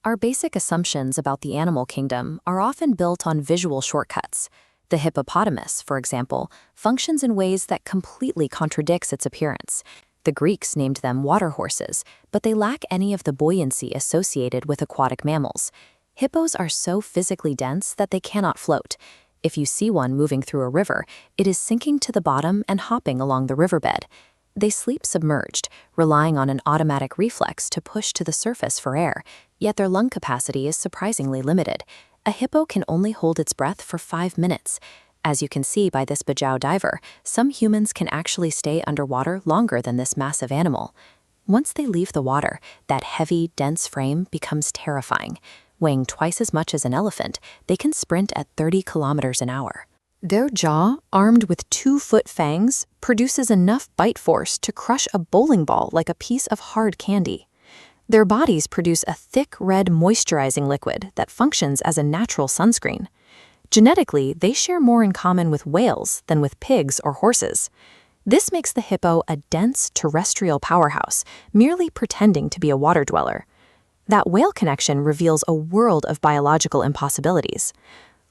Our basic assumptions about the animal kingdom are often built on visual shortcuts. The hippopotamus, for example, functions in ways that completely contradicts its appearance. The Greeks named them water horses, but they lack any of the buoyancy associated with aquatic mammals. Hippos are so physically dense that they cannot float. If you see one moving through a river, it is sinking to the bottom and hopping along the riverbed. They sleep submerged, relying on an automatic reflex to push to the surface for air, yet their lung capacity is surprisingly limited. A hippo can only hold its breath for 5 minutes. As you can see by this Bajau diver, some humans can actually stay underwater longer than this massive animal. Once they leave the water, that heavy, dense frame becomes terrifying. Weighing twice as much as an elephant, they can sprint at 30 kilometers an hour. Their jaw, armed with 2-foot fangs, produces enough bite force to crush a bowling ball like a piece of hard candy. Their bodies produce a thick red moisturizing liquid that functions as a natural sunscreen. Genetically, they share more in common with whales than with pigs or horses. This makes the hippo a dense terrestrial powerhouse, merely pretending to be a water dweller. That whale connection reveals a world of biological impossibilities.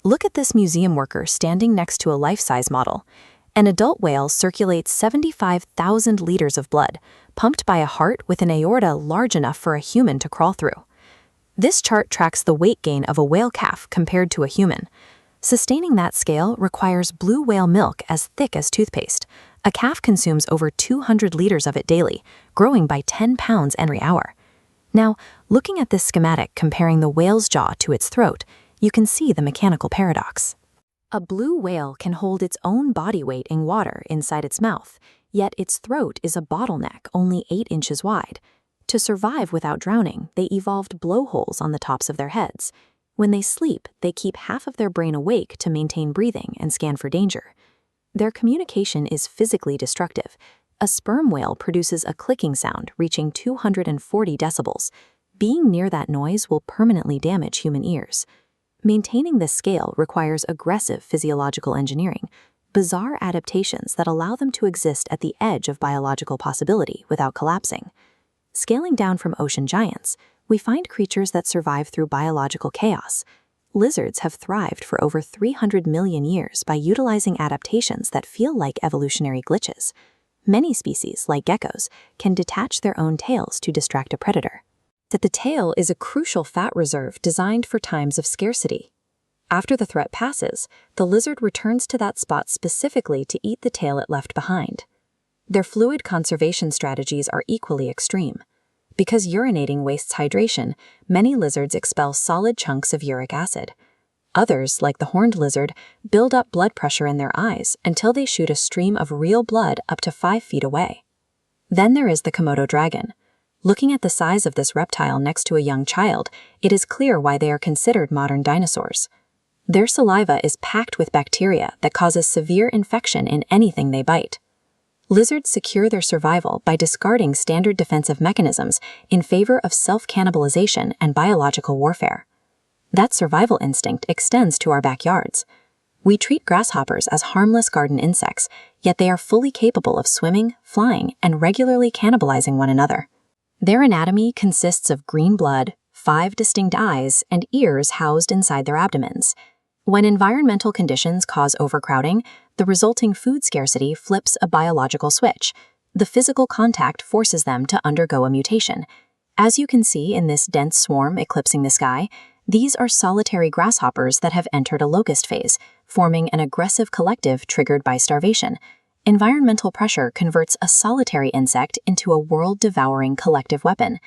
Look at this museum worker standing next to a life-size model. An adult whale circulates 75,000 liters of blood, pumped by a heart with an aorta large enough for a human to crawl through. This chart tracks the weight gain of a whale calf compared to a human. Sustaining that scale requires blue whale milk as thick as toothpaste. A calf consumes over 200 liters of it daily, growing by 10 pounds every hour. Now, looking at this schematic comparing the whale's jaw to its throat, you can see the mechanical paradox. A blue whale can hold its own body weight in water inside its mouth, yet its throat is a bottleneck only 8 inches wide. To survive without drowning, they evolved blowholes on the tops of their heads. When they sleep, they keep half of their brain awake to maintain breathing and scan for danger. Their communication is physically destructive. A sperm whale produces a clicking sound reaching 240 decibels. Being near that noise will permanently damage human ears. Maintaining this scale requires aggressive physiological engineering, bizarre adaptations that allow them to exist at the edge of biological possibility without collapsing. Scaling down from ocean giants, we find creatures that survive through biological chaos. Lizards have thrived for over 300 million years by utilizing adaptations that feel like evolutionary glitches. Many species, like geckos, can detach their own tails to distract a predator. That the tail is a crucial fat reserve designed for times of scarcity. After the threat passes, the lizard returns to that spot specifically to eat the tail it left behind. Their fluid conservation strategies are equally extreme. Because urinating wastes hydration, many lizards expel solid chunks of uric acid. Others, like the horned lizard, build up blood pressure in their eyes until they shoot a stream of real blood up to 5 feet away. Then there is the Komodo dragon. Looking at the size of this reptile next to a young child, it is clear why they are considered modern dinosaurs. Their saliva is packed with bacteria that causes severe infection in anything they bite. Lizards secure their survival by discarding standard defensive mechanisms in favor of self-cannibalization and biological warfare. That survival instinct extends to our backyards. We treat grasshoppers as harmless garden insects, yet they are fully capable of swimming, flying, and regularly cannibalizing one another. Their anatomy consists of green blood, 5 distinct eyes, and ears housed inside their abdomens. When environmental conditions cause overcrowding, the resulting food scarcity flips a biological switch. The physical contact forces them to undergo a mutation. As you can see in this dense swarm eclipsing the sky, these are solitary grasshoppers that have entered a locust phase, forming an aggressive collective triggered by starvation. Environmental pressure converts a solitary insect into a world-devouring collective weapon.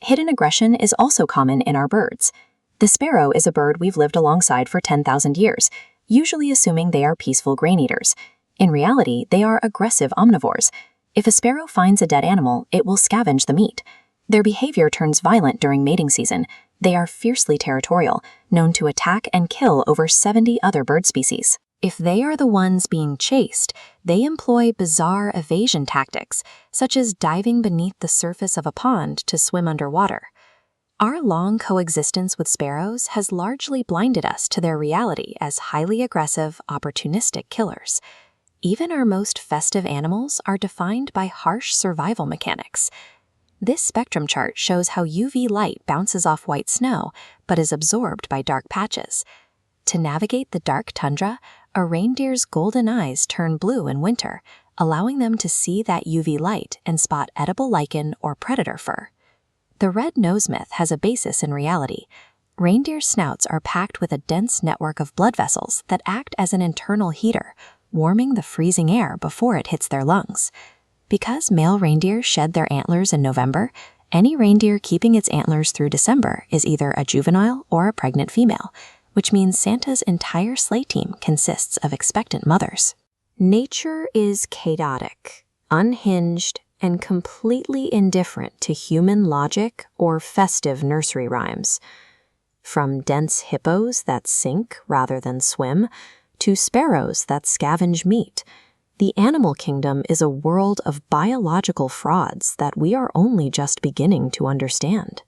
Hidden aggression is also common in our birds. The sparrow is a bird we've lived alongside for 10,000 years, usually assuming they are peaceful grain eaters. In reality, they are aggressive omnivores. If a sparrow finds a dead animal, it will scavenge the meat. Their behavior turns violent during mating season. They are fiercely territorial, known to attack and kill over 70 other bird species. If they are the ones being chased, they employ bizarre evasion tactics, such as diving beneath the surface of a pond to swim underwater. Our long coexistence with sparrows has largely blinded us to their reality as highly aggressive, opportunistic killers. Even our most festive animals are defined by harsh survival mechanics. This spectrum chart shows how UV light bounces off white snow but is absorbed by dark patches. To navigate the dark tundra, a reindeer's golden eyes turn blue in winter, allowing them to see that UV light and spot edible lichen or predator fur. The red nose myth has a basis in reality. Reindeer snouts are packed with a dense network of blood vessels that act as an internal heater, warming the freezing air before it hits their lungs. Because male reindeer shed their antlers in November, any reindeer keeping its antlers through December is either a juvenile or a pregnant female, which means Santa's entire sleigh team consists of expectant mothers. Nature is chaotic, unhinged, and completely indifferent to human logic or festive nursery rhymes. From dense hippos that sink rather than swim, to sparrows that scavenge meat, the animal kingdom is a world of biological frauds that we are only just beginning to understand.